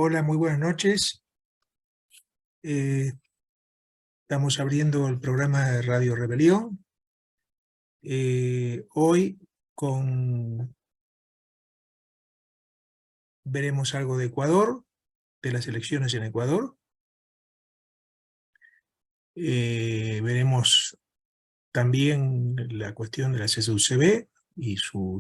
Hola, muy buenas noches. Eh, Estamos abriendo el programa de Radio Rebelión. Hoy veremos algo de Ecuador, de las elecciones en Ecuador. Veremos también la cuestión de la CSUCB y su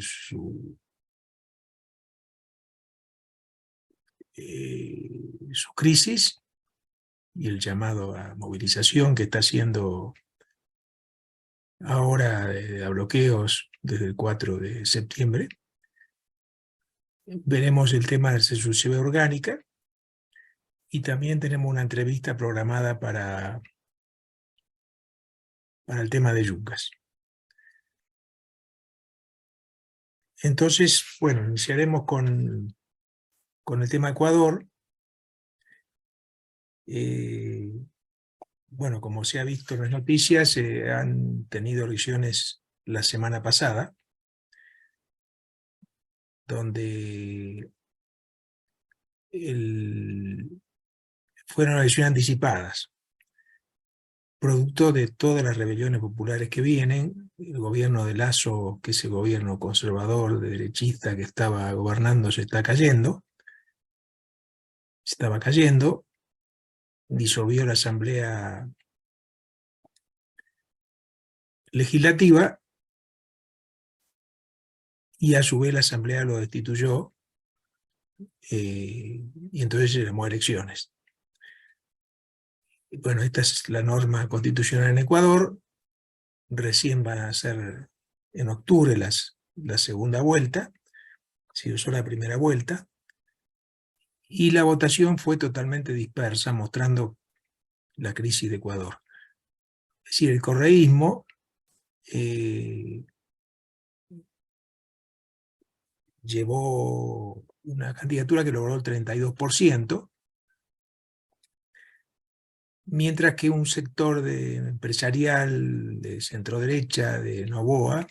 crisis y el llamado a movilización que está haciendo ahora a bloqueos desde el 4 de septiembre. Veremos el tema de la CSUCB orgánica y también tenemos una entrevista programada para el tema de Yuncas. Entonces, bueno, iniciaremos con el tema Ecuador. Bueno, como se ha visto en las noticias, han tenido elecciones la semana pasada, donde fueron elecciones anticipadas, producto de todas las rebeliones populares que vienen. El gobierno de Lasso, que es el gobierno conservador, derechista que estaba gobernando, estaba cayendo, disolvió la Asamblea Legislativa y a su vez la Asamblea lo destituyó, y entonces se llamó a elecciones. Bueno, esta es la norma constitucional en Ecuador. Recién van a ser en octubre la segunda vuelta, se usó la primera vuelta, y la votación fue totalmente dispersa, mostrando la crisis de Ecuador. Es decir, el correísmo llevó una candidatura que logró el 32%, mientras que un sector empresarial de centro-derecha, de Noboa,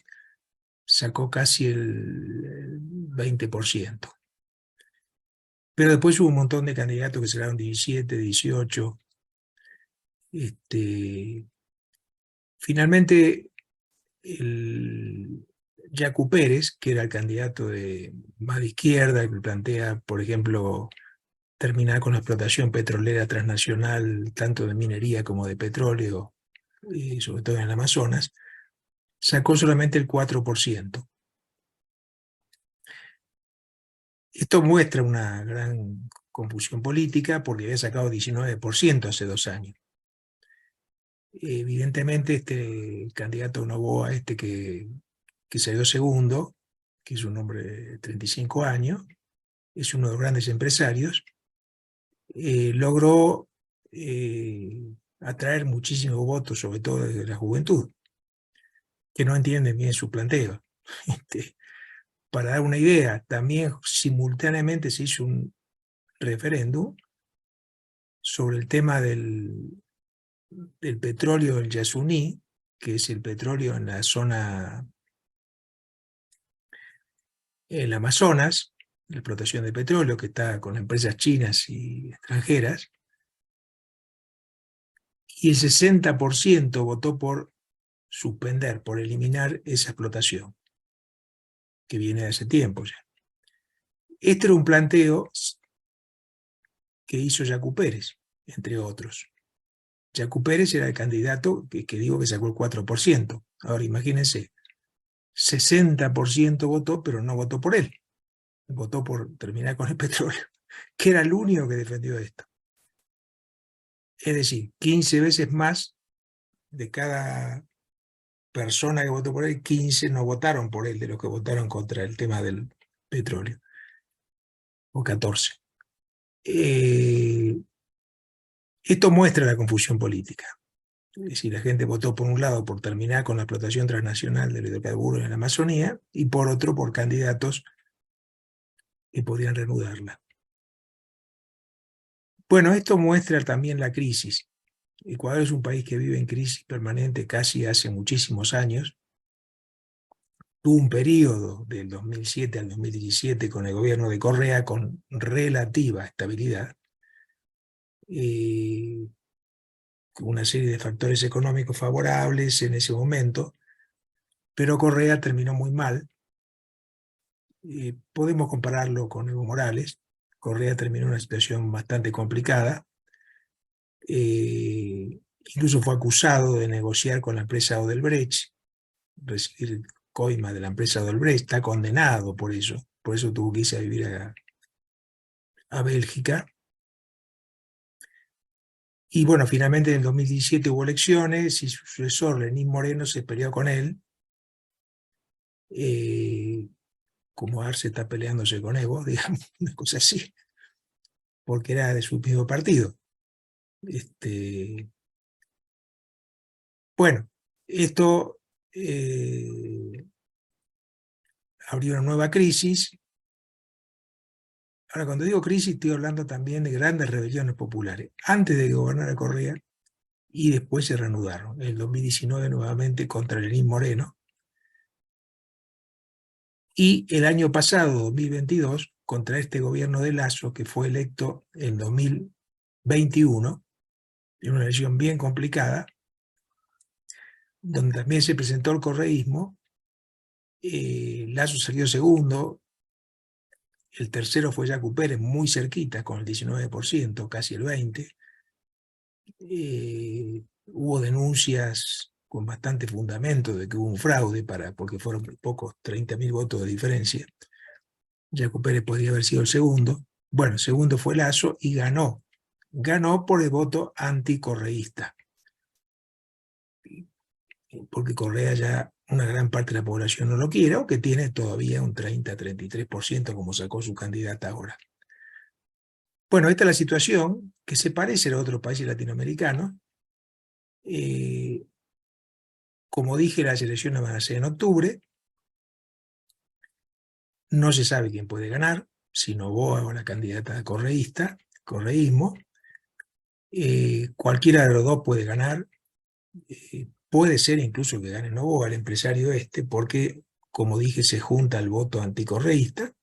sacó casi el 20%. Pero después hubo un montón de candidatos que sacaron 17, 18. Finalmente, Yacu Pérez, que era el candidato más de izquierda, que plantea, por ejemplo, terminar con la explotación petrolera transnacional, tanto de minería como de petróleo, sobre todo en el Amazonas, sacó solamente el 4%. Esto muestra una gran confusión política porque había sacado 19% hace 2 años. Evidentemente, el candidato Noboa, que salió segundo, que es un hombre de 35 años, es uno de los grandes empresarios, logró atraer muchísimos votos, sobre todo de la juventud, que no entienden bien su planteo. Para dar una idea, también simultáneamente se hizo un referéndum sobre el tema del petróleo del Yasuní, que es el petróleo en la zona, el Amazonas, la explotación de petróleo, que está con empresas chinas y extranjeras, y el 60% votó por suspender, por eliminar esa explotación, que viene de hace tiempo ya. Este era un planteo que hizo Yacu Pérez, entre otros. Yacu Pérez era el candidato que digo que sacó el 4%. Ahora imagínense, 60% votó, pero no votó por él. Votó por terminar con el petróleo, que era el único que defendió esto. Es decir, 15 veces más de cada persona que votó por él, 15 no votaron por él de los que votaron contra el tema del petróleo, o 14. Esto muestra la confusión política. Es decir, la gente votó por un lado por terminar con la explotación transnacional del hidrocarburo en la Amazonía y por otro por candidatos que podrían reanudarla. Bueno, esto muestra también la crisis. Ecuador es un país que vive en crisis permanente casi hace muchísimos años, tuvo un periodo del 2007 al 2017 con el gobierno de Correa con relativa estabilidad, una serie de factores económicos favorables en ese momento, pero Correa terminó muy mal. Podemos compararlo con Evo Morales. Correa terminó en una situación bastante complicada. Incluso fue acusado de negociar con la empresa Odebrecht, recibir coima de la empresa Odebrecht, está condenado por eso tuvo que irse a vivir a Bélgica. Y bueno, finalmente en el 2017 hubo elecciones y su sucesor, Lenín Moreno, se peleó con él. Como Arce está peleándose con Evo, digamos, una cosa así, porque era de su mismo partido. Bueno, esto abrió una nueva crisis. Ahora, cuando digo crisis, estoy hablando también de grandes rebeliones populares, antes de que gobernara Correa, y después se reanudaron. En el 2019 nuevamente contra Lenín Moreno, y el año pasado, 2022, contra este gobierno de Lasso, que fue electo en 2021, en una elección bien complicada, donde también se presentó el correísmo. Lasso salió segundo, el tercero fue Yacu Pérez, muy cerquita, con el 19%, casi el 20%. Hubo denuncias con bastante fundamento de que hubo un fraude, porque fueron pocos, 30.000 votos de diferencia. Yacu Pérez podría haber sido el segundo. Bueno, el segundo fue Lasso y ganó. Ganó por el voto anticorreísta, porque Correa ya una gran parte de la población no lo quiere, o que tiene todavía un 30-33%, como sacó su candidata ahora. Bueno, esta es la situación, que se parece a otros países latinoamericanos. Como dije, las elecciones van a ser en octubre. No se sabe quién puede ganar, si Noboa o la candidata correísta, correísmo. Cualquiera de los dos puede ganar. Puede ser incluso que gane Noboa, el empresario porque, como dije, se junta el voto anticorreísta.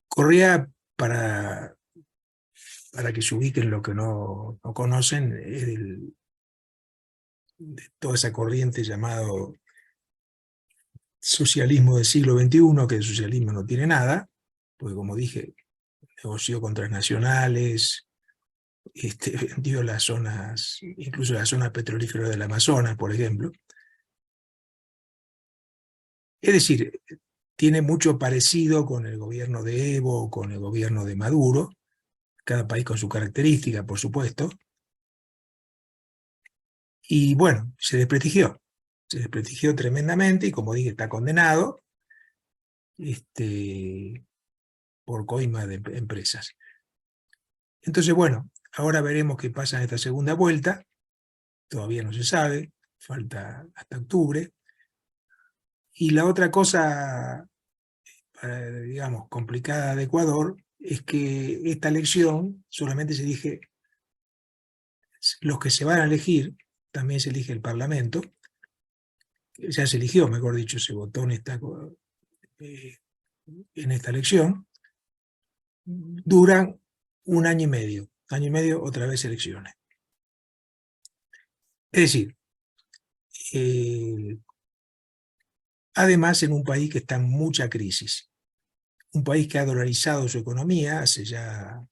Correa, para que se ubiquen lo que no conocen, es de toda esa corriente llamado socialismo del siglo XXI, que el socialismo no tiene nada, porque, como dije, negoció con transnacionales, vendió las zonas, incluso las zonas petrolíferas del Amazonas, por ejemplo. Es decir, tiene mucho parecido con el gobierno de Evo, con el gobierno de Maduro, cada país con su característica, por supuesto. Y bueno, se desprestigió tremendamente, y como dije, está condenado por coima de empresas. Entonces, bueno, ahora veremos qué pasa en esta segunda vuelta. Todavía no se sabe, falta hasta octubre. Y la otra cosa, digamos, complicada de Ecuador, es que esta elección solamente se elige los que se van a elegir, también se elige el Parlamento. Ya se eligió, mejor dicho, se votó en esta elección. Duran un año y medio otra vez elecciones. Es decir, además en un país que está en mucha crisis, un país que ha dolarizado su economía hace ya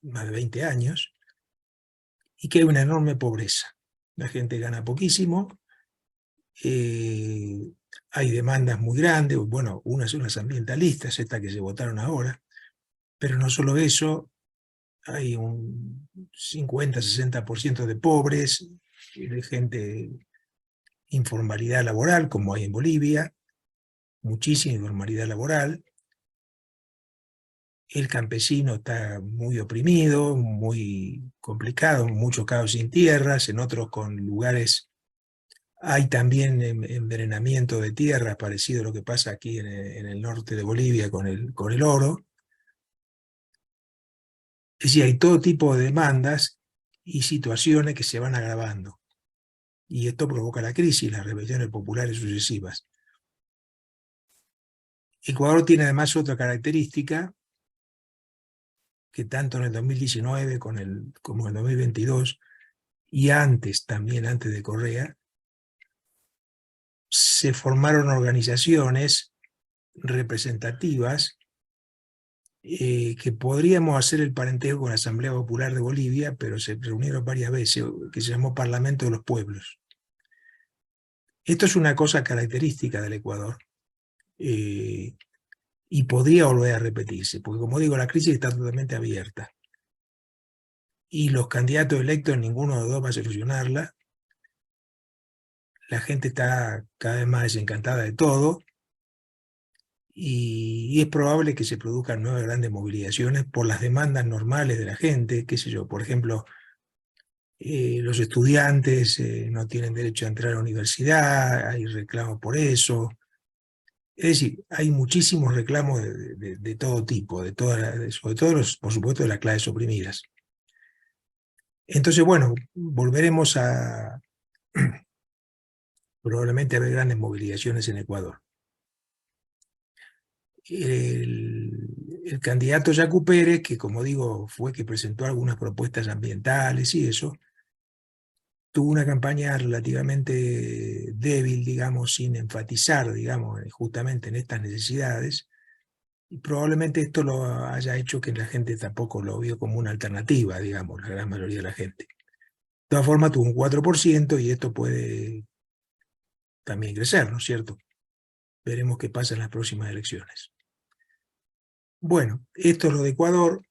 más de 20 años, y que hay una enorme pobreza. La gente gana poquísimo, hay demandas muy grandes, bueno, unas son las ambientalistas, estas que se votaron ahora, pero no solo eso, hay un 50-60% de pobres, de gente, informalidad laboral, como hay en Bolivia, muchísima informalidad laboral. El campesino está muy oprimido, muy complicado, en muchos casos sin tierras, en otros con lugares. Hay también envenenamiento de tierra, parecido a lo que pasa aquí en el norte de Bolivia con el oro. Es decir, hay todo tipo de demandas, y situaciones que se van agravando. Y esto provoca la crisis, las rebeliones populares sucesivas. Ecuador tiene además otra característica, que tanto en el 2019 como en el 2022, y antes, también antes de Correa, se formaron organizaciones representativas que podríamos hacer el parentesco con la Asamblea Popular de Bolivia, pero se reunieron varias veces, que se llamó Parlamento de los Pueblos. Esto es una cosa característica del Ecuador y podría volver a repetirse, porque como digo, la crisis está totalmente abierta y los candidatos electos, ninguno de los dos va a solucionarla. La gente está cada vez más desencantada de todo y es probable que se produzcan nuevas grandes movilizaciones por las demandas normales de la gente, qué sé yo, por ejemplo, los estudiantes no tienen derecho a entrar a la universidad, hay reclamos por eso. Es decir, hay muchísimos reclamos de todo tipo, sobre todo, por supuesto, de las clases oprimidas. Entonces, bueno, volveremos a probablemente a ver grandes movilizaciones en Ecuador. El candidato Yacu Pérez, que como digo, fue que presentó algunas propuestas ambientales y eso, tuvo una campaña relativamente débil, digamos, sin enfatizar, digamos, justamente en estas necesidades, y probablemente esto lo haya hecho que la gente tampoco lo vio como una alternativa, digamos, la gran mayoría de la gente. De todas formas, tuvo un 4% y esto puede también crecer, ¿no es cierto? Veremos qué pasa en las próximas elecciones. Bueno, esto es lo de Ecuador.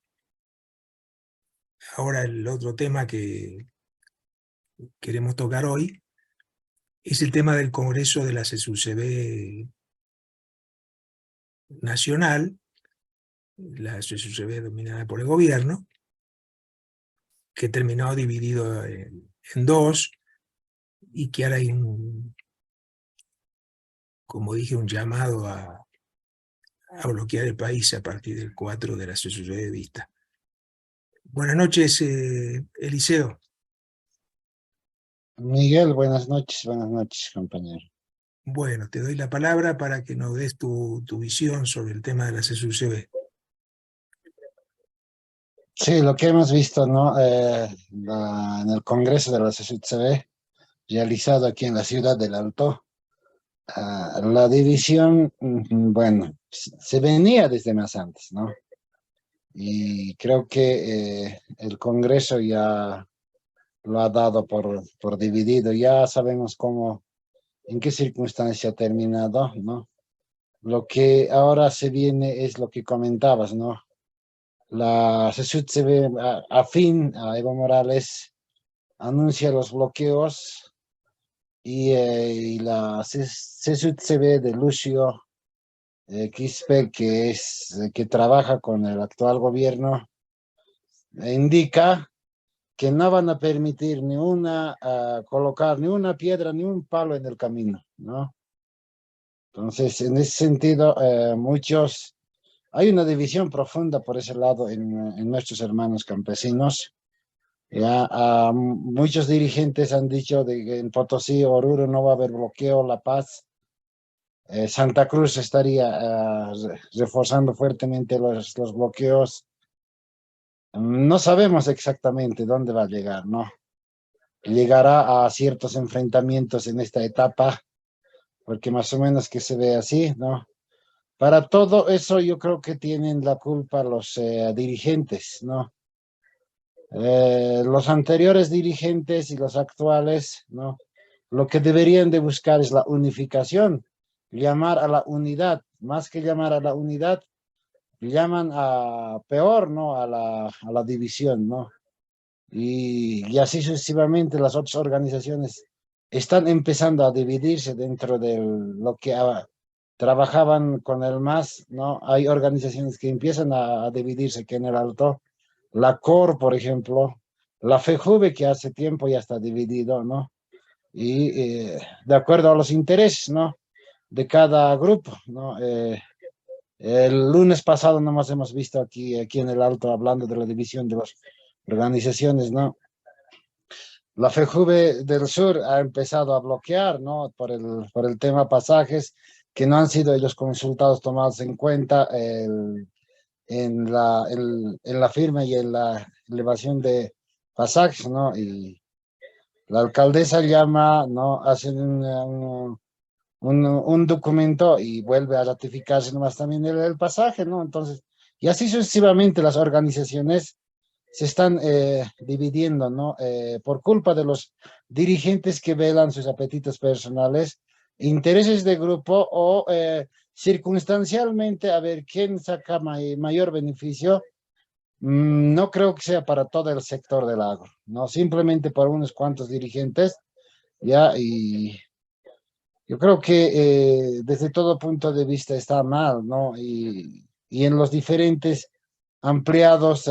Ahora el otro tema que queremos tocar hoy es el tema del Congreso de la CSUCB nacional, la CSUCB dominada por el gobierno, que terminó dividido en dos, y que ahora hay como dije, un llamado a bloquear el país a partir del 4 de la CSUCB de vista. Buenas noches, Eliseo. Miguel, buenas noches, compañero. Bueno, te doy la palabra para que nos des tu visión sobre el tema de la CSUCB. Sí, lo que hemos visto, ¿no? En el Congreso de la CCTV, realizado aquí en la ciudad del Alto, la división, bueno, se venía desde más antes, ¿no? Y creo que el Congreso ya lo ha dado por dividido, ya sabemos cómo, en qué circunstancia ha terminado, ¿no? Lo que ahora se viene es lo que comentabas, ¿no? La CSUCB afín a Evo Morales anuncia los bloqueos y la CSUCB de Lucio Quispe, que trabaja con el actual gobierno, indica que no van a permitir colocar ni una piedra ni un palo en el camino, ¿no? Entonces, en ese sentido, hay una división profunda por ese lado en nuestros hermanos campesinos. Ya, muchos dirigentes han dicho de que en Potosí, Oruro no va a haber bloqueo, La Paz, Santa Cruz estaría reforzando fuertemente los bloqueos. No sabemos exactamente dónde va a llegar, ¿no? Llegará a ciertos enfrentamientos en esta etapa, porque más o menos que se ve así, ¿no? Para todo eso yo creo que tienen la culpa los dirigentes, ¿no? Los anteriores dirigentes y los actuales, ¿no? Lo que deberían de buscar es la unificación, llamar a la unidad, más que llamar a la unidad, llaman a peor, ¿no? A la división, ¿no? Y así sucesivamente las otras organizaciones están empezando a dividirse dentro de lo que trabajaban con el MAS, ¿no? Hay organizaciones que empiezan a dividirse, que en el Alto, la COR, por ejemplo, la FEJUVE, que hace tiempo ya está dividido, ¿no? Y de acuerdo a los intereses, ¿no? De cada grupo, ¿no? El lunes pasado nomás hemos visto aquí en el Alto hablando de la división de las organizaciones, ¿no? la FEJUVE del Sur ha empezado a bloquear, ¿no? Por el tema pasajes, que no han sido ellos consultados, tomados en cuenta en la firma y en la elevación de pasajes, ¿no? Y la alcaldesa llama, ¿no? Hacen un documento y vuelve a ratificarse nomás también el pasaje, ¿no? Entonces, y así sucesivamente las organizaciones se están dividiendo, ¿no? Por culpa de los dirigentes que velan sus apetitos personales, intereses de grupo o circunstancialmente a ver quién saca mayor beneficio. No creo que sea para todo el sector del agro, ¿no? Simplemente para unos cuantos dirigentes, ya, y yo creo que desde todo punto de vista está mal, ¿no? Y en los diferentes ampliados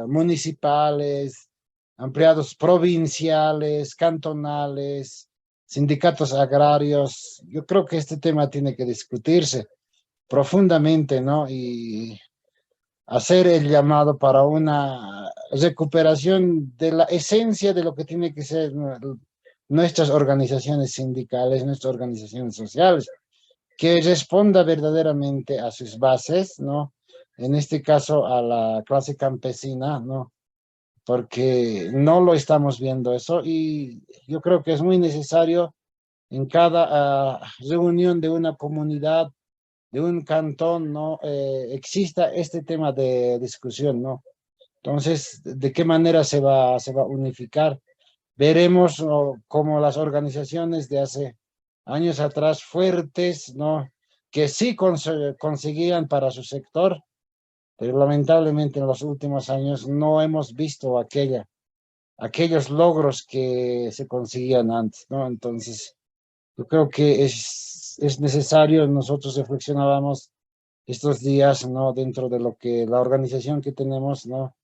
municipales, ampliados provinciales, cantonales, sindicatos agrarios, yo creo que este tema tiene que discutirse profundamente, ¿no? Y hacer el llamado para una recuperación de la esencia de lo que tiene que ser nuestras organizaciones sindicales, nuestras organizaciones sociales, que responda verdaderamente a sus bases, ¿no? En este caso a la clase campesina, ¿no? Porque no lo estamos viendo eso y yo creo que es muy necesario en cada reunión de una comunidad, de un cantón, ¿no? Exista este tema de discusión, ¿no? Entonces, ¿de qué manera se va a unificar? Veremos, ¿no? Como las organizaciones de hace años atrás fuertes, ¿no? Que sí conseguían para su sector, pero lamentablemente en los últimos años no hemos visto aquellos logros que se conseguían antes, ¿no? Entonces, yo creo que es necesario, nosotros reflexionábamos estos días, ¿no? Dentro de lo que la organización que tenemos, ¿no?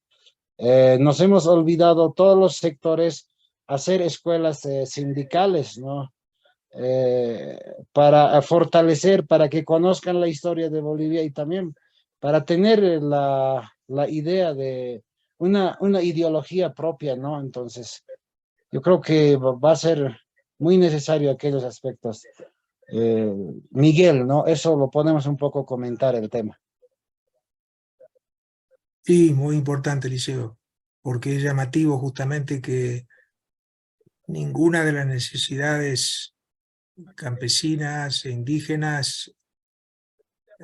Nos hemos olvidado todos los sectores hacer escuelas sindicales, ¿no? Para fortalecer, para que conozcan la historia de Bolivia y también para tener la idea de una ideología propia, ¿no? Entonces, yo creo que va a ser muy necesario aquellos aspectos. Eh, Miguel, ¿no? Eso lo podemos un poco comentar el tema. Sí, muy importante, Liceo, porque es llamativo justamente que ninguna de las necesidades campesinas e indígenas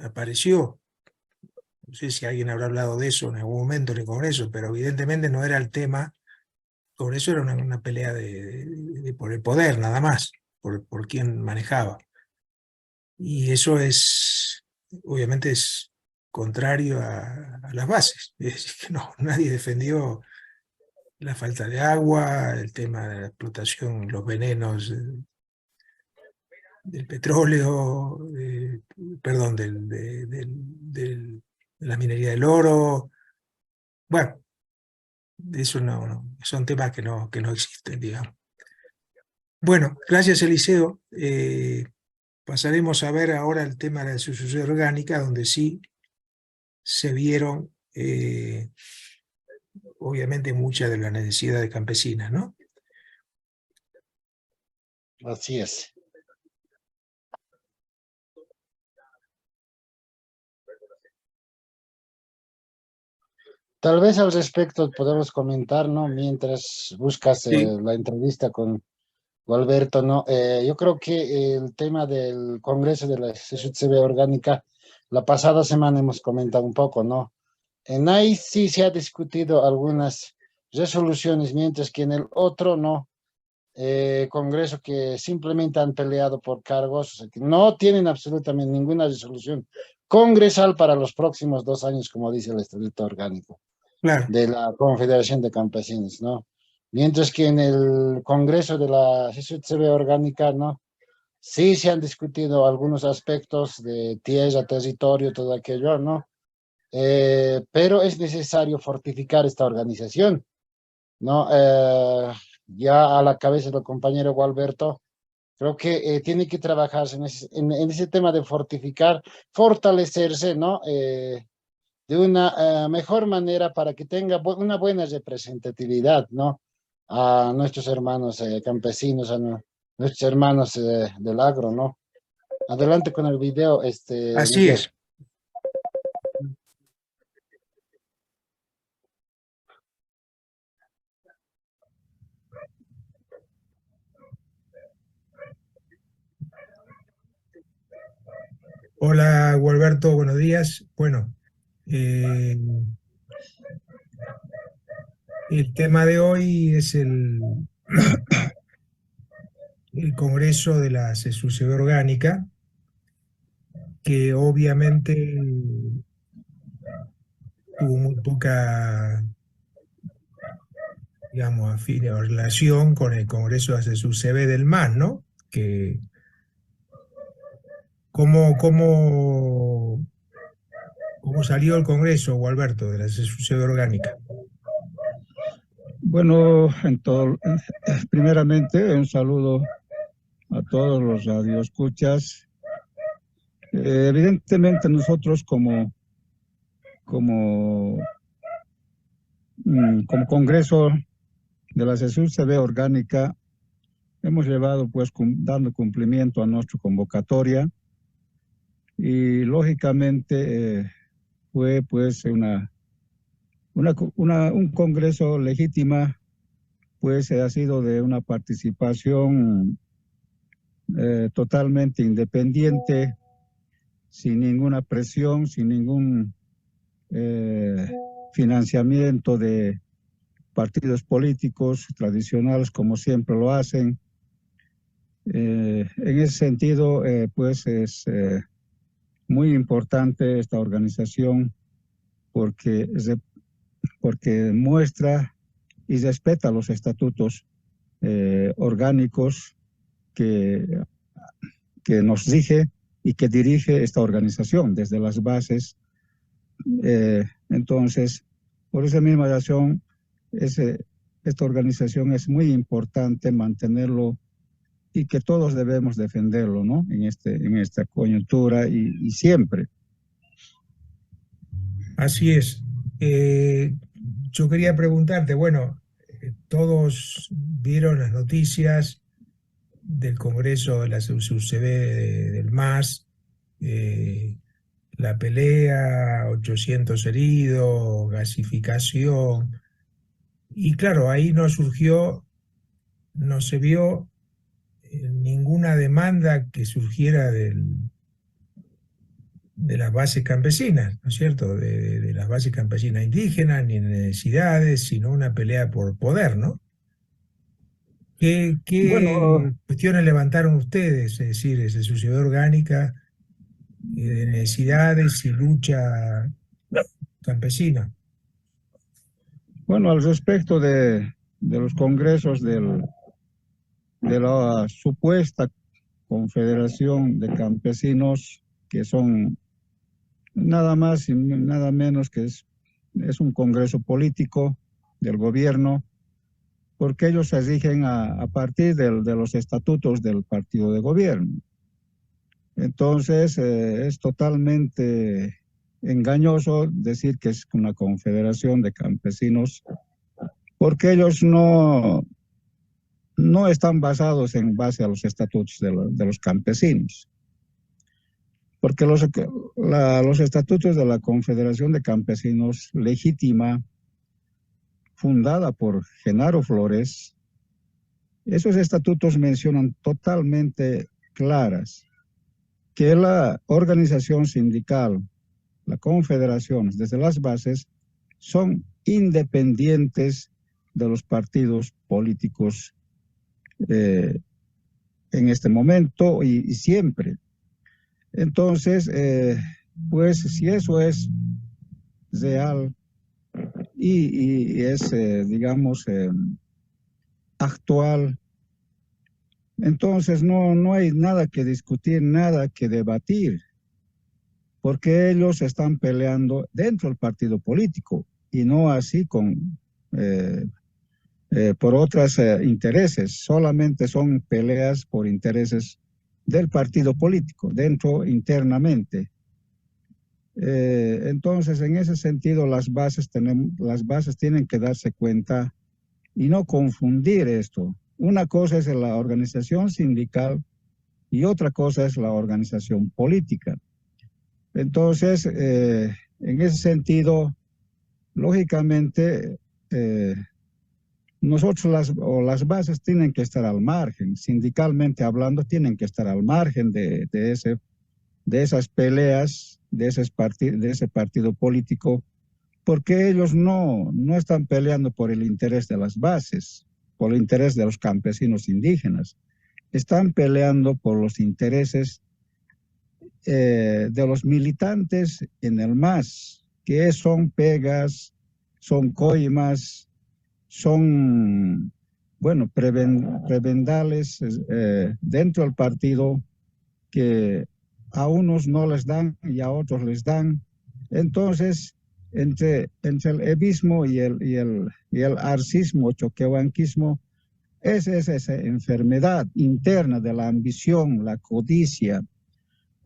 apareció. No sé si alguien habrá hablado de eso en algún momento en el Congreso, pero evidentemente no era el tema. El Congreso era una pelea por el poder, nada más, por quién manejaba. Y eso es, obviamente, es contrario a las bases. Es decir, que no, nadie defendió la falta de agua, el tema de la explotación, los venenos del petróleo, perdón, de la minería del oro. Bueno, eso son temas que no existen, digamos. Bueno, gracias, Eliseo. Pasaremos a ver ahora el tema de la sucesión orgánica, donde sí se vieron, obviamente, muchas de las necesidades campesinas, ¿no? Así es. Tal vez al respecto podemos comentar, ¿no? Mientras buscas Sí, la entrevista con Gualberto, ¿no? Yo creo que el tema del Congreso de la SUTCB orgánica, la pasada semana hemos comentado un poco, ¿no? En ahí sí se ha discutido algunas resoluciones, mientras que en el otro no. Congreso que simplemente han peleado por cargos, o sea, que no tienen absolutamente ninguna resolución congresal para los próximos 2 años, como dice el Estatuto Orgánico claro. de la Confederación de Campesinos, ¿no? Mientras que en el Congreso de la CCB orgánica, ¿no? Sí se han discutido algunos aspectos de tierra, territorio, todo aquello, ¿no? Pero es necesario fortificar esta organización, ¿no? Ya a la cabeza del compañero Gualberto, creo que tiene que trabajarse en ese tema de fortificar, fortalecerse, ¿no? De una mejor manera para que tenga una buena representatividad, ¿no? a nuestros hermanos campesinos, nuestros hermanos del agro, ¿no? Adelante con el video, Así Miguel. es. Hola, Gualberto, buenos días. Bueno, eh, el tema de hoy es el Congreso de la SUCB Orgánica, que obviamente tuvo muy poca, digamos, o relación con el Congreso de la SUCB del MAS, ¿no? Que, ¿cómo salió el Congreso, Gualberto, de la SUCB Orgánica? Bueno, primeramente un saludo a todos los radioescuchas. Evidentemente nosotros como, como Congreso de la SUCB Orgánica hemos llevado pues dando cumplimiento a nuestra convocatoria y lógicamente fue pues un Congreso legítima, pues ha sido de una participación totalmente independiente, sin ninguna presión, sin ningún financiamiento de partidos políticos tradicionales como siempre lo hacen. En ese sentido, pues es muy importante esta organización porque, porque muestra y respeta los estatutos orgánicos que nos rige y que dirige esta organización desde las bases. Entonces, por esa misma razón, esta organización es muy importante mantenerlo y que todos debemos defenderlo, ¿no? En esta coyuntura y siempre. Así es. Yo quería preguntarte, bueno, todos vieron las noticias del Congreso de la SUCB del MAS, la pelea, 800 heridos, gasificación. Y claro, ahí no surgió, no se vio ninguna demanda que surgiera de las bases campesinas, ¿no es cierto? De las bases campesinas indígenas, ni necesidades, sino una pelea por poder, ¿no? ¿Qué Bueno, cuestiones levantaron ustedes? Es decir, esa sociedad orgánica de necesidades y lucha campesina. bueno, al respecto de los congresos de la supuesta Confederación de Campesinos, que son nada más y nada menos que es un congreso político del gobierno, porque ellos se rigen a partir de los estatutos del partido de gobierno. Entonces, es totalmente engañoso decir que es una confederación de campesinos, porque ellos no están basados en base a los estatutos de los campesinos. Porque los estatutos de la Confederación de Campesinos legítima, fundada por Genaro Flores, esos estatutos mencionan totalmente claras que la organización sindical, la confederación, desde las bases, son independientes de los partidos políticos en este momento y siempre. Entonces, pues si eso es real y es, digamos, actual, entonces no hay nada que discutir, nada que debatir, porque ellos están peleando dentro del partido político y no así por otros intereses, solamente son peleas por intereses del partido político, dentro internamente. Entonces, en ese sentido, las bases tienen que darse cuenta y no confundir esto. Una cosa es la organización sindical y otra cosa es la organización política. Entonces, en ese sentido, lógicamente, nosotros las bases tienen que estar al margen, sindicalmente hablando, tienen que estar al margen de esas peleas, de ese partido político, porque ellos no están peleando por el interés de las bases, por el interés de los campesinos indígenas, están peleando por los intereses de los militantes en el MAS, que son pegas, son coimas, son, bueno, prebendales dentro del partido que a unos no les dan y a otros les dan. Entonces, entre el evismo y el arcismo, choquehuanquismo, es esa enfermedad interna de la ambición, la codicia.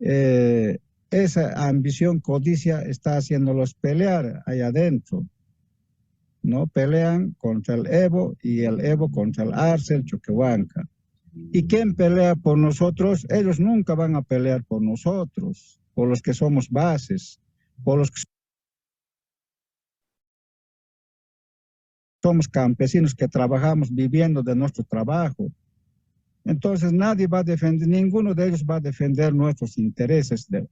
Esa ambición, codicia, está haciéndolos pelear allá adentro. ¿No? Pelean contra el Evo y el Evo contra el Arce, el Choquehuanca. ¿Y quién pelea por nosotros? Ellos nunca van a pelear por nosotros, por los que somos bases, por los que somos campesinos que trabajamos viviendo de nuestro trabajo. Entonces nadie va a defender, ninguno de ellos va a defender nuestros intereses de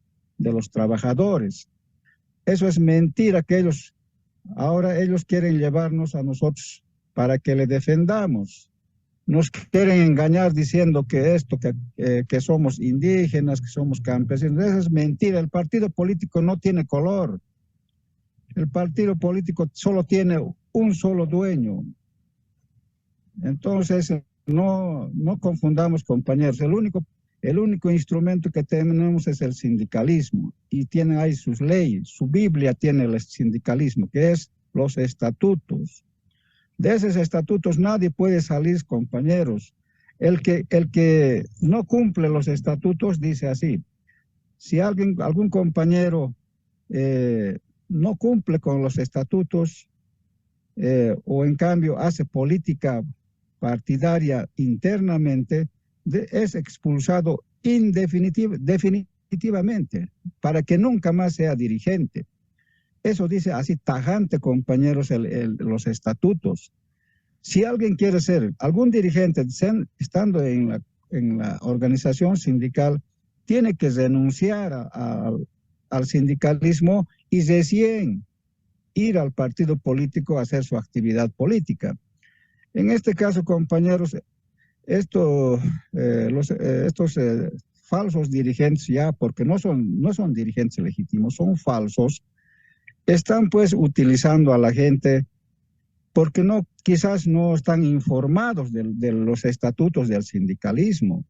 los trabajadores. Eso es mentira que ahora ellos quieren llevarnos a nosotros para que le defendamos. Nos quieren engañar diciendo que que somos indígenas, que somos campesinos. Eso es mentira. El partido político no tiene color. El partido político solo tiene un solo dueño. Entonces, no confundamos, compañeros. El único instrumento que tenemos es el sindicalismo y tienen ahí sus leyes. Su Biblia tiene el sindicalismo, que es los estatutos. De esos estatutos nadie puede salir, compañeros. El que no cumple los estatutos dice así: si algún compañero no cumple con los estatutos o en cambio hace política partidaria internamente, es expulsado definitivamente para que nunca más sea dirigente. Eso dice así tajante, compañeros, los estatutos. Si alguien quiere ser algún dirigente estando en la organización sindical, tiene que renunciar al sindicalismo y recién ir al partido político a hacer su actividad política. En este caso, compañeros, estos falsos dirigentes ya, porque no son dirigentes legítimos, son falsos, están pues utilizando a la gente porque quizás no están informados de los estatutos del sindicalismo.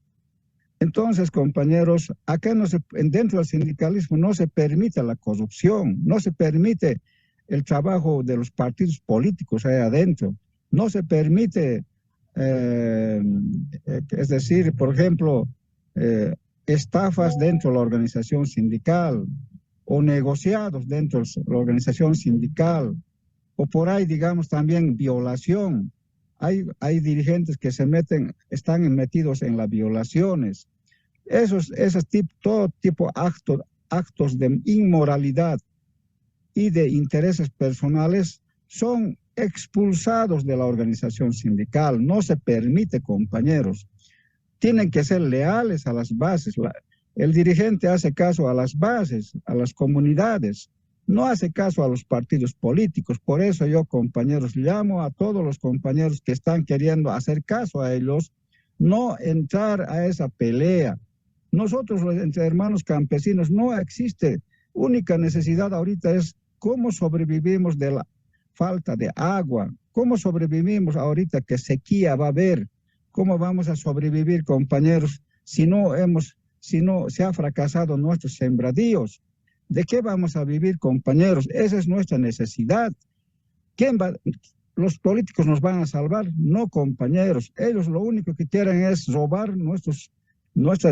Entonces, compañeros, acá dentro del sindicalismo no se permite la corrupción, no se permite el trabajo de los partidos políticos ahí adentro, no se permite, es decir, por ejemplo, estafas dentro de la organización sindical o negociados dentro de la organización sindical, o por ahí, digamos, también violación. Hay dirigentes que están metidos en las violaciones. Todo tipo de actos de inmoralidad y de intereses personales son expulsados de la organización sindical. No se permite, compañeros. Tienen que ser leales a las bases. El dirigente hace caso a las bases, a las comunidades, no hace caso a los partidos políticos. Por eso yo, compañeros, llamo a todos los compañeros que están queriendo hacer caso a ellos, no entrar a esa pelea. Nosotros, entre hermanos campesinos, no existe. Única necesidad ahorita es cómo sobrevivimos de la falta de agua, cómo sobrevivimos ahorita que sequía va a haber, cómo vamos a sobrevivir, compañeros, si no se ha fracasado nuestros sembradíos. ¿De qué vamos a vivir, compañeros? Esa es nuestra necesidad. ¿Los políticos nos van a salvar? No, compañeros. Ellos lo único que quieren es robar nuestras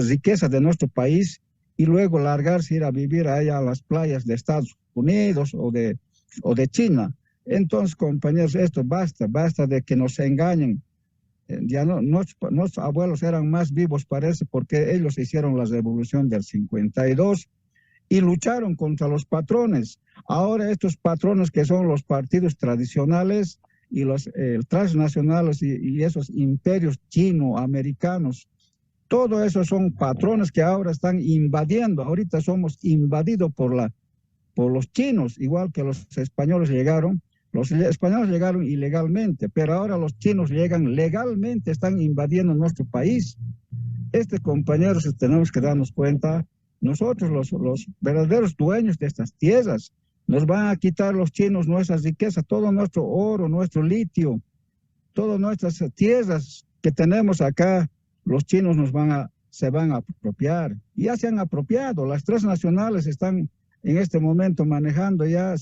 riquezas de nuestro país y luego largarse, ir a vivir allá a las playas de Estados Unidos o de China. Entonces, compañeros, esto basta de que nos engañen. Ya nuestros abuelos eran más vivos, parece, porque ellos hicieron la revolución del 52 y lucharon contra los patrones. Ahora estos patrones que son los partidos tradicionales y los transnacionales y esos imperios chino-americanos, todo eso son patrones que ahora están invadiendo. Ahorita somos invadidos por los chinos, igual que los españoles llegaron. Los españoles llegaron ilegalmente, pero ahora los chinos llegan legalmente, están invadiendo nuestro país. Compañeros, tenemos que darnos cuenta, nosotros los verdaderos dueños de estas tierras, nos van a quitar los chinos nuestras riquezas, todo nuestro oro, nuestro litio, todas nuestras tierras que tenemos acá, los chinos se van a apropiar. Ya se han apropiado, las transnacionales están en este momento manejando ya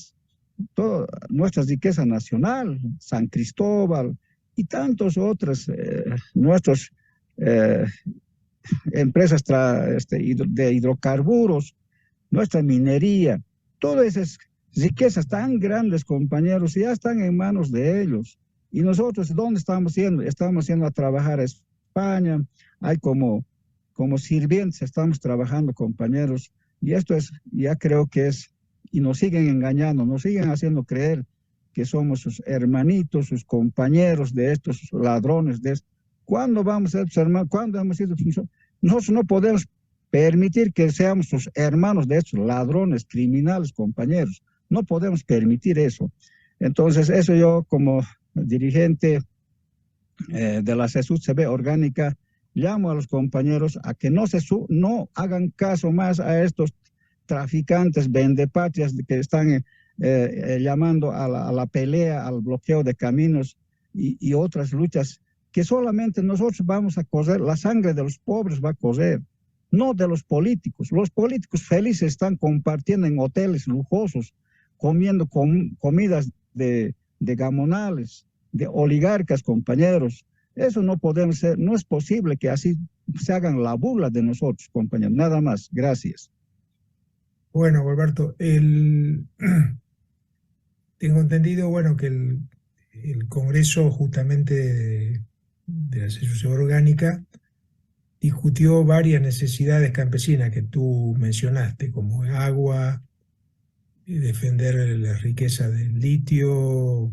toda nuestra riqueza nacional, San Cristóbal y tantos otros, nuestras empresas de hidrocarburos, nuestra minería, todas esas riquezas tan grandes, compañeros, ya están en manos de ellos. Y nosotros, ¿dónde estamos yendo? Estamos yendo a trabajar a España, hay como sirvientes, estamos trabajando, compañeros, y esto ya creo que y nos siguen engañando, nos siguen haciendo creer que somos sus hermanitos, sus compañeros de estos ladrones. ¿Cuándo vamos a ser hermanos? ¿Cuándo hemos sido? Nosotros no podemos permitir que seamos sus hermanos de estos ladrones, criminales, compañeros. No podemos permitir eso. Entonces, eso yo como dirigente de la CSUCB orgánica, llamo a los compañeros a que no hagan caso más a estos traficantes, vendepatrias que están llamando a la pelea, al bloqueo de caminos y otras luchas que solamente nosotros vamos a correr, la sangre de los pobres va a correr, no de los políticos. Los políticos felices están compartiendo en hoteles lujosos, comiendo comidas de gamonales, de oligarcas, compañeros. Eso no podemos ser, no es posible que así se hagan la burla de nosotros, compañeros. Nada más, gracias. Bueno, Alberto, tengo entendido, bueno, que el Congreso justamente de la CSUCB orgánica discutió varias necesidades campesinas que tú mencionaste, como agua, defender la riqueza del litio,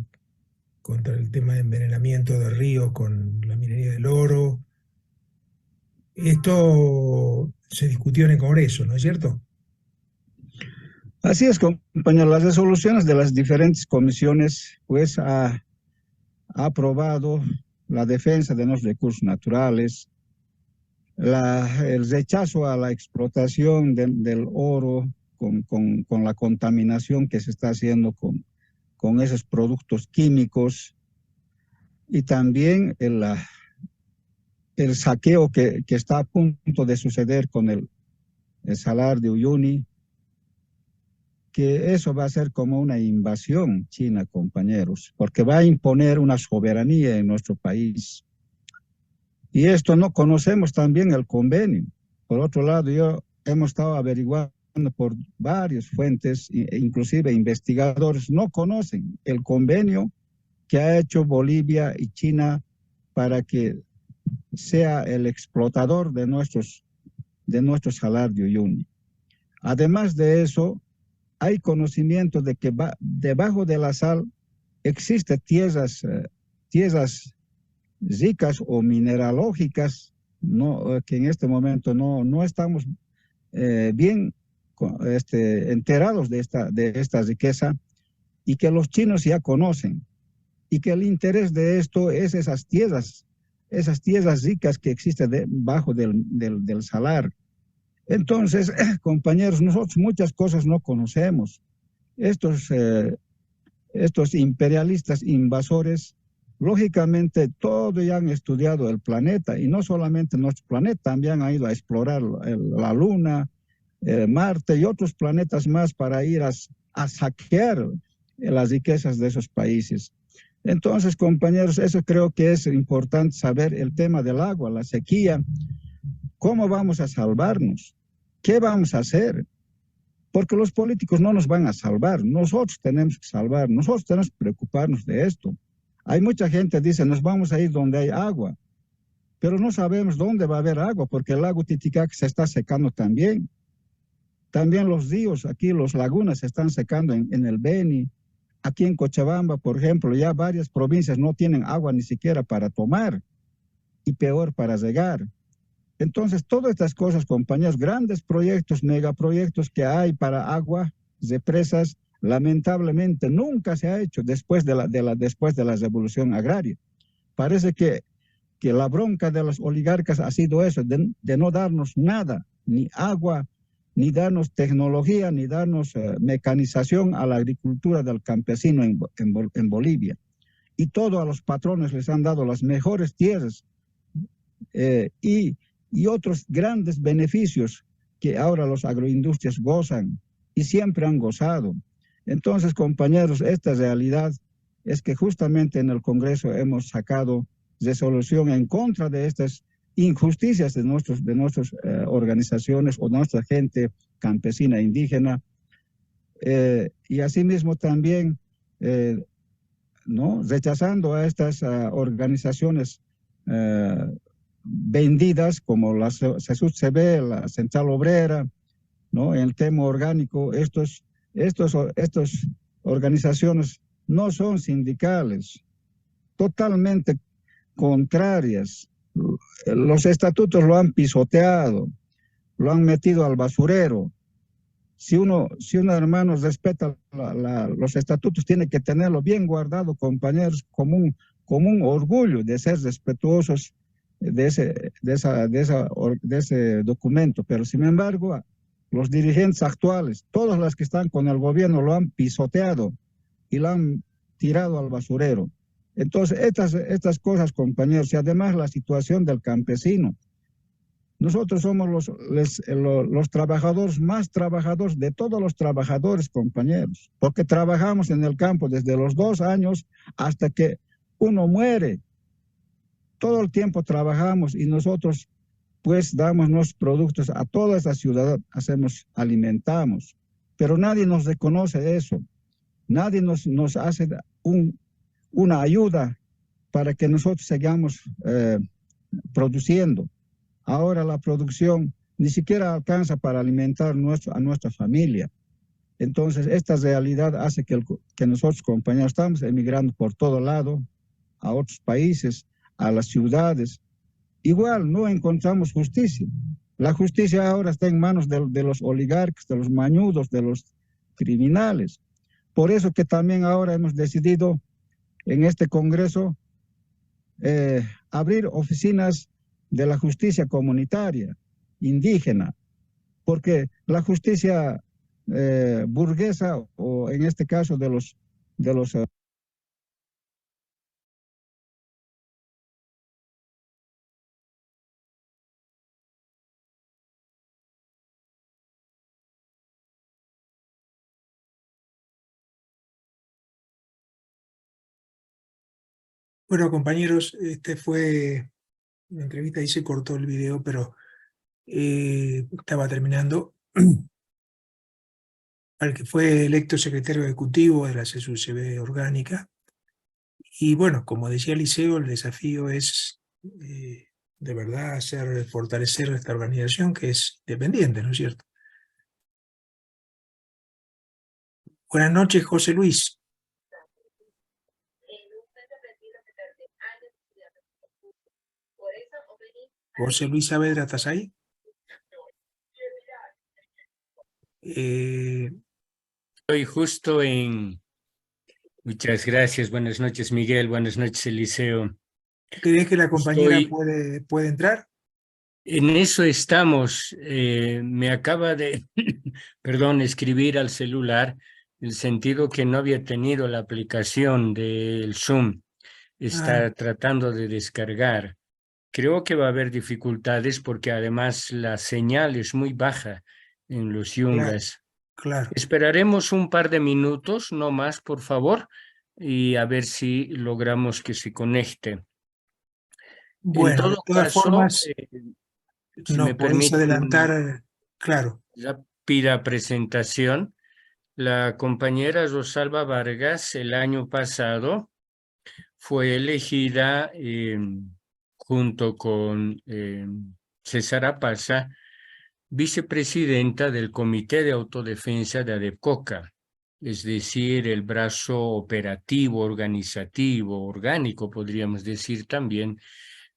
contra el tema de envenenamiento de ríos con la minería del oro. Esto se discutió en el Congreso, ¿no es cierto? Así es, compañero. Las resoluciones de las diferentes comisiones, pues, ha aprobado la defensa de los recursos naturales, el rechazo a la explotación del oro con la contaminación que se está haciendo con esos productos químicos, y también el saqueo que está a punto de suceder con el Salar de Uyuni, que eso va a ser como una invasión china, compañeros, porque va a imponer una soberanía en nuestro país. Y esto no conocemos también el convenio. Por otro lado, hemos estado averiguando por varias fuentes, inclusive investigadores, no conocen el convenio que ha hecho Bolivia y China para que sea el explotador de nuestro Salar de Uyuni. Además de eso, hay conocimiento de que debajo de la sal existen tierras ricas o mineralógicas, que en este momento no estamos bien enterados de esta riqueza, y que los chinos ya conocen, y que el interés de esto es esas tierras ricas que existen debajo del salar. Entonces, compañeros, nosotros muchas cosas no conocemos. Estos imperialistas invasores, lógicamente, todos ya han estudiado el planeta, y no solamente nuestro planeta, también han ido a explorar la Luna, Marte y otros planetas más para ir a saquear las riquezas de esos países. Entonces, compañeros, eso creo que es importante saber, el tema del agua, la sequía. ¿Cómo vamos a salvarnos? ¿Qué vamos a hacer? porque los políticos no nos van a salvar, nosotros tenemos que salvar, nosotros tenemos que preocuparnos de esto. Hay mucha gente que dice, nos vamos a ir donde hay agua, pero no sabemos dónde va a haber agua, porque el lago Titicaca se está secando también. También los ríos, aquí los lagunas se están secando en el Beni. Aquí en Cochabamba, por ejemplo, ya varias provincias no tienen agua ni siquiera para tomar y peor para regar. Entonces, todas estas cosas, compañeros, grandes proyectos, megaproyectos que hay para agua, represas, lamentablemente nunca se ha hecho después de la revolución agraria. Parece que la bronca de los oligarcas ha sido eso, de no darnos nada, ni agua, ni darnos tecnología, ni darnos mecanización a la agricultura del campesino en Bolivia. Y todo a los patrones les han dado las mejores tierras y otros grandes beneficios que ahora los agroindustrias gozan y siempre han gozado. Entonces, compañeros, esta realidad es que justamente en el Congreso hemos sacado resolución en contra de estas injusticias de nuestras organizaciones o nuestra gente campesina e indígena, y asimismo también ¿no? rechazando a estas organizaciones vendidas como la CSUCB, la Central Obrera, ¿no? En el tema orgánico, estas organizaciones no son sindicales, totalmente contrarias. Los estatutos lo han pisoteado, lo han metido al basurero. Si uno hermano respeta los estatutos, tiene que tenerlo bien guardado, compañeros, como un orgullo de ser respetuosos de ese documento. Pero sin embargo, los dirigentes actuales, todas las que están con el gobierno, lo han pisoteado y lo han tirado al basurero. Entonces, estas cosas, compañeros, y además la situación del campesino. Nosotros somos los trabajadores más trabajadores de todos los trabajadores, compañeros, porque trabajamos en el campo desde los 2 años hasta que uno muere. Todo el tiempo trabajamos y nosotros pues damos nuestros productos a toda esta ciudad, alimentamos, pero nadie nos reconoce eso, nadie nos hace una ayuda para que nosotros sigamos produciendo. Ahora la producción ni siquiera alcanza para alimentar a nuestra familia. Entonces, esta realidad hace que nosotros, compañeros, estamos emigrando por todo lado, a otros países, a las ciudades. Igual no encontramos justicia. La justicia ahora está en manos de los oligarcas, de los mañudos, de los criminales. Por eso que también ahora hemos decidido en este Congreso abrir oficinas de la justicia comunitaria, indígena, porque la justicia burguesa, o en este caso de los Bueno, compañeros, fue una entrevista y se cortó el video, pero estaba terminando. Al que fue electo secretario ejecutivo de la CSUCB orgánica. Y bueno, como decía Liceo, el desafío es de verdad fortalecer esta organización que es independiente, ¿no es cierto? Buenas noches, José Luis. José Luis Saavedra, ¿estás ahí? Estoy justo en... Muchas gracias, buenas noches Miguel, buenas noches Eliseo. ¿Crees que la compañera puede entrar? En eso estamos. Me acaba de, perdón, escribir al celular, en el sentido que no había tenido la aplicación del Zoom. Está tratando de descargar. Creo que va a haber dificultades porque además la señal es muy baja en los Yungas. Claro. Esperaremos un par de minutos, no más, por favor, y a ver si logramos que se conecte. Bueno, en todo de todas caso, formas, si no me podéis permiten, adelantar, claro. rápida presentación. La compañera Rosalba Vargas el año pasado fue elegida junto con César Apaza, vicepresidenta del Comité de Autodefensa de ADEPCOCA, es decir, el brazo operativo, organizativo, orgánico, podríamos decir también,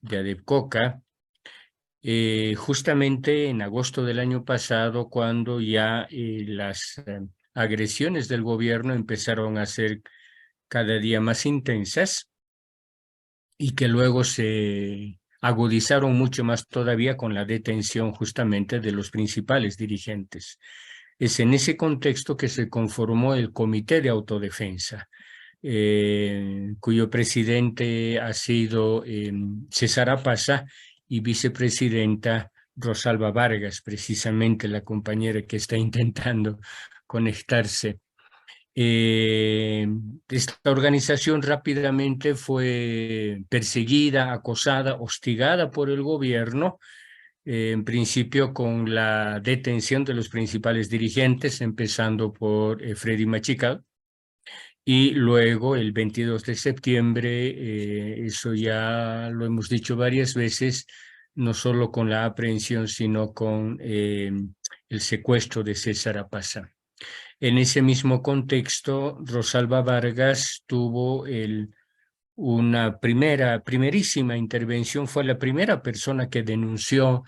de ADEPCOCA, justamente en agosto del año pasado, cuando ya las agresiones del gobierno empezaron a ser cada día más intensas y que luego se agudizaron mucho más todavía con la detención justamente de los principales dirigentes. Es en ese contexto que se conformó el Comité de Autodefensa, cuyo presidente ha sido César Apaza y vicepresidenta Rosalba Vargas, precisamente la compañera que está intentando conectarse. Esta organización rápidamente fue perseguida, acosada, hostigada por el gobierno, en principio con la detención de los principales dirigentes, empezando por Freddy Machical, y luego el 22 de septiembre, eso ya lo hemos dicho varias veces, no solo con la aprehensión, sino con el secuestro de César Apaza. En ese mismo contexto, Rosalba Vargas tuvo una primerísima intervención, fue la primera persona que denunció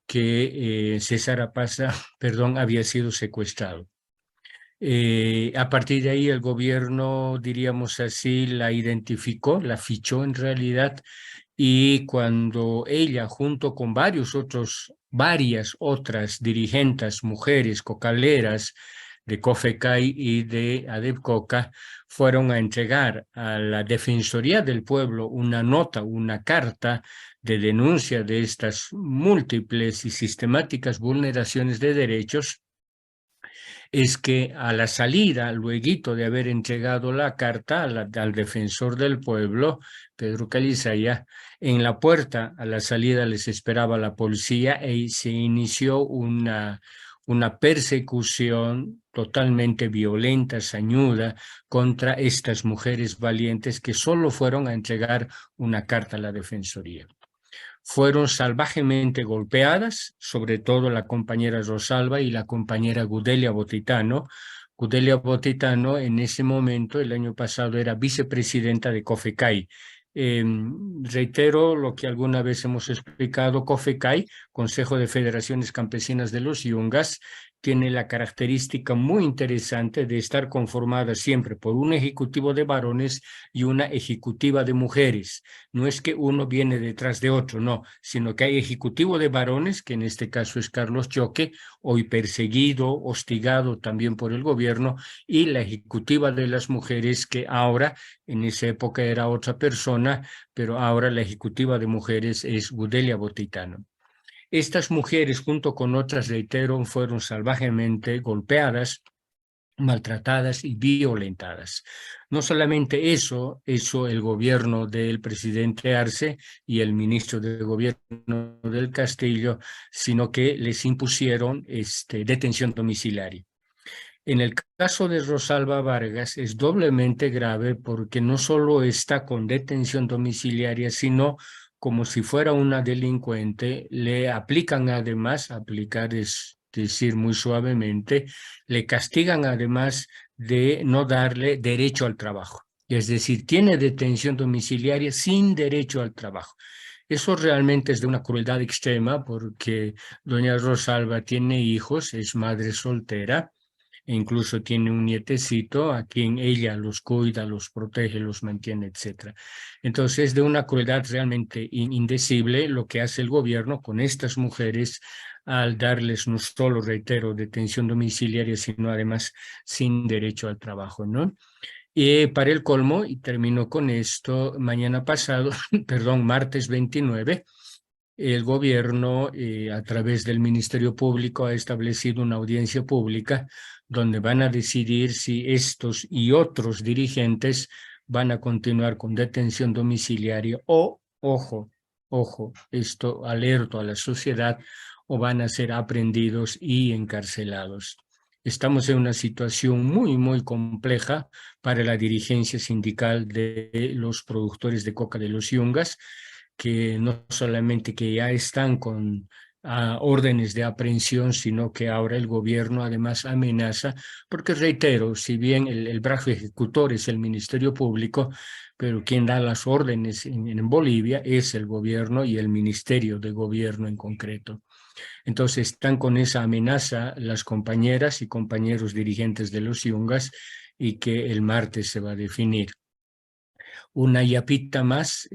que César Apaza, había sido secuestrado. A partir de ahí el gobierno, diríamos así, la identificó, la fichó en realidad, y cuando ella, junto con varias otras dirigentes, mujeres, cocaleras de COFECAI y de ADEPCOCA, fueron a entregar a la Defensoría del Pueblo una nota, una carta de denuncia de estas múltiples y sistemáticas vulneraciones de derechos, es que a la salida, luego de haber entregado la carta al defensor del pueblo, Pedro Calizaya, en la puerta a la salida les esperaba la policía y se inició una persecución totalmente violenta, sañuda, contra estas mujeres valientes que solo fueron a entregar una carta a la defensoría. Fueron salvajemente golpeadas, sobre todo la compañera Rosalba y la compañera Gudelia Botitano. Gudelia Botitano en ese momento, el año pasado, era vicepresidenta de COFECAI. Reitero lo que alguna vez hemos explicado: COFECAI, Consejo de Federaciones Campesinas de los Yungas, tiene la característica muy interesante de estar conformada siempre por un ejecutivo de varones y una ejecutiva de mujeres. No es que uno viene detrás de otro, no, sino que hay ejecutivo de varones, que en este caso es Carlos Choque, hoy perseguido, hostigado también por el gobierno, y la ejecutiva de las mujeres, que ahora, en esa época era otra persona, pero ahora la ejecutiva de mujeres es Gudelia Botitano. Estas mujeres, junto con otras, reitero, fueron salvajemente golpeadas, maltratadas y violentadas. No solamente eso el gobierno del presidente Arce y el ministro de Gobierno del Castillo, sino que les impusieron detención domiciliaria. En el caso de Rosalba Vargas es doblemente grave porque no solo está con detención domiciliaria, sino como si fuera una delincuente, le aplican además, aplicar es decir muy suavemente, le castigan además de no darle derecho al trabajo. Es decir, tiene detención domiciliaria sin derecho al trabajo. Eso realmente es de una crueldad extrema porque doña Rosalba tiene hijos, es madre soltera, e incluso tiene un nietecito a quien ella los cuida, los protege, los mantiene, etc. Entonces, es de una crueldad realmente indecible lo que hace el gobierno con estas mujeres al darles no solo, reitero, detención domiciliaria, sino además sin derecho al trabajo, ¿no? Y para el colmo, y termino con esto, mañana pasado, martes 29, el gobierno, a través del Ministerio Público, ha establecido una audiencia pública donde van a decidir si estos y otros dirigentes van a continuar con detención domiciliaria o, ojo, esto alerto a la sociedad, o van a ser aprehendidos y encarcelados. Estamos en una situación muy compleja para la dirigencia sindical de los productores de coca de los Yungas, que no solamente que ya están con órdenes de aprehensión, sino que ahora el gobierno además amenaza, porque reitero, si bien el brazo ejecutor es el Ministerio Público, pero quien da las órdenes en Bolivia es el gobierno y el Ministerio de Gobierno en concreto. Entonces están con esa amenaza las compañeras y compañeros dirigentes de los Yungas, y que el martes se va a definir. Una yapita más,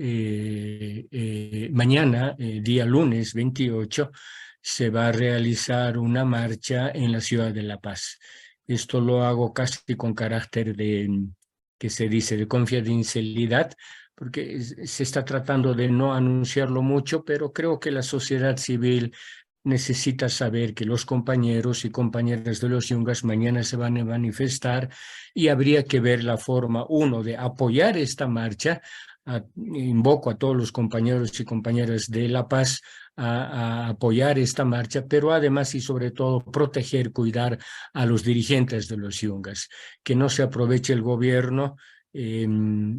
mañana, día lunes 28, se va a realizar una marcha en la ciudad de La Paz. Esto lo hago casi con carácter de, que se dice, de confidencialidad, porque se está tratando de no anunciarlo mucho, pero creo que la sociedad civil necesita saber que los compañeros y compañeras de los Yungas mañana se van a manifestar, y habría que ver la forma, uno, de apoyar esta marcha. Invoco a todos los compañeros y compañeras de La Paz a apoyar esta marcha, pero además y sobre todo proteger, cuidar a los dirigentes de los Yungas, que no se aproveche el gobierno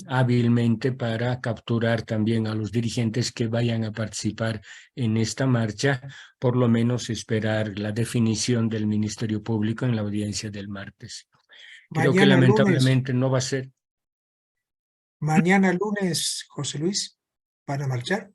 hábilmente para capturar también a los dirigentes que vayan a participar en esta marcha. Por lo menos esperar la definición del Ministerio Público en la audiencia del martes. Creo que Mañana lunes, lamentablemente no va a ser. mañana lunes, José Luis, ¿van a marchar?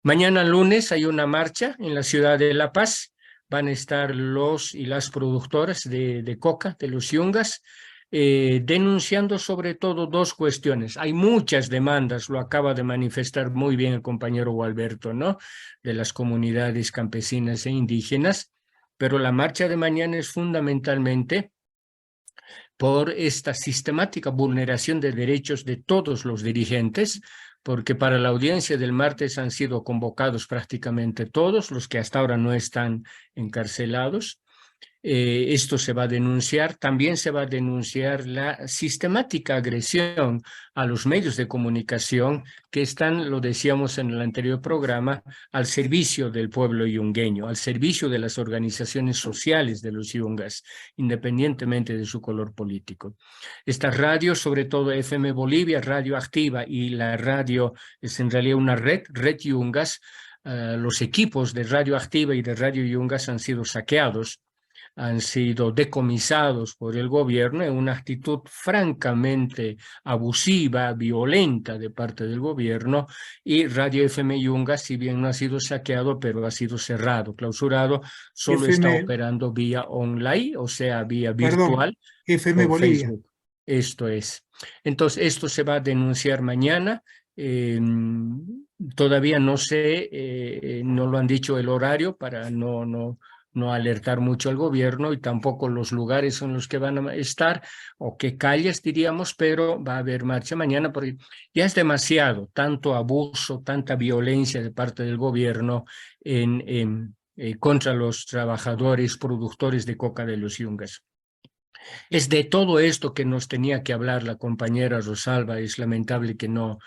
Mañana lunes hay una marcha en la ciudad de La Paz. Van a estar los y las productoras de coca, de los Yungas, denunciando sobre todo dos cuestiones. Hay muchas demandas, lo acaba de manifestar muy bien el compañero Gualberto, ¿no? De las comunidades campesinas e indígenas, pero la marcha de mañana es fundamentalmente por esta sistemática vulneración de derechos de todos los dirigentes, porque para la audiencia del martes han sido convocados prácticamente todos los que hasta ahora no están encarcelados. Esto se va a denunciar. También se va a denunciar la sistemática agresión a los medios de comunicación que están, lo decíamos en el anterior programa, al servicio del pueblo yungueño, al servicio de las organizaciones sociales de los yungas, independientemente de su color político. Estas radios, sobre todo FM Bolivia, Radio Activa, y la radio es en realidad una red Yungas. Los equipos de Radio Activa y de Radio Yungas han sido saqueados, han sido decomisados por el gobierno en una actitud francamente abusiva, violenta de parte del gobierno, y Radio FM Yungas, si bien no ha sido saqueado, pero ha sido cerrado, clausurado, solo está operando vía online, o sea, vía virtual, FM por Bolivia. Facebook. Esto es. Entonces, esto se va a denunciar mañana. Todavía no sé, no lo han dicho el horario para no alertar mucho al gobierno, y tampoco los lugares en los que van a estar o qué calles diríamos, pero va a haber marcha mañana porque ya es demasiado, tanto abuso, tanta violencia de parte del gobierno contra los trabajadores, productores de coca de los Yungas. Es de todo esto que nos tenía que hablar la compañera Rosalba. Es lamentable que no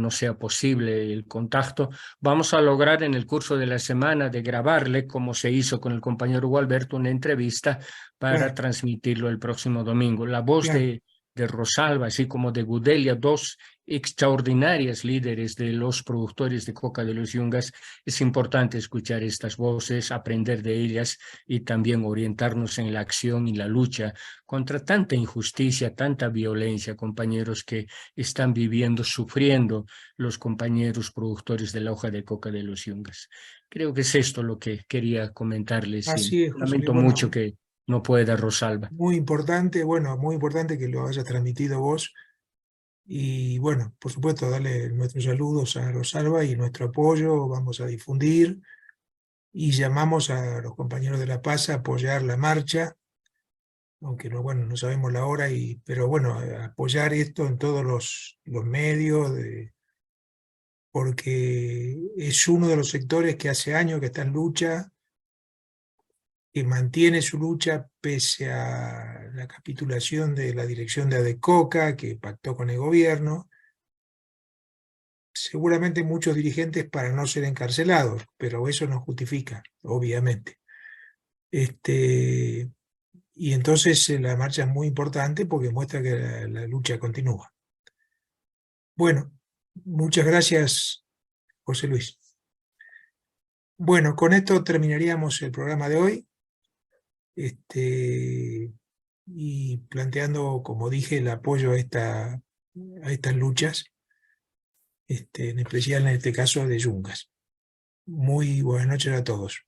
sea posible el contacto. Vamos a lograr en el curso de la semana de grabarle, como se hizo con el compañero Gualberto, una entrevista para transmitirlo el próximo domingo. La voz de Rosalba, así como de Gudelia, dos extraordinarias líderes de los productores de coca de los Yungas. Es importante escuchar estas voces, aprender de ellas y también orientarnos en la acción y la lucha contra tanta injusticia, tanta violencia, compañeros, que están viviendo, sufriendo los compañeros productores de la hoja de coca de los Yungas. Creo que es esto lo que quería comentarles. Así es, José Lamento Luis. mucho que no pueda Rosalba. Muy importante, muy importante que lo hayas transmitido vos. Y bueno, por supuesto, darle nuestros saludos a Rosalba y nuestro apoyo. Vamos a difundir y llamamos a los compañeros de La Paz a apoyar la marcha, aunque no sabemos la hora, pero bueno, apoyar esto en todos los medios, porque es uno de los sectores que hace años que está en lucha, que mantiene su lucha pese a la capitulación de la dirección de ADECOCA, que pactó con el gobierno. seguramente muchos dirigentes para no ser encarcelados, pero eso no justifica, obviamente. Y entonces la marcha es muy importante porque muestra que la lucha continúa. Bueno, muchas gracias, José Luis. Bueno, con esto terminaríamos el programa de hoy. Y planteando, como dije, el apoyo a estas luchas, en especial en este caso de Yungas. Muy buenas noches a todos.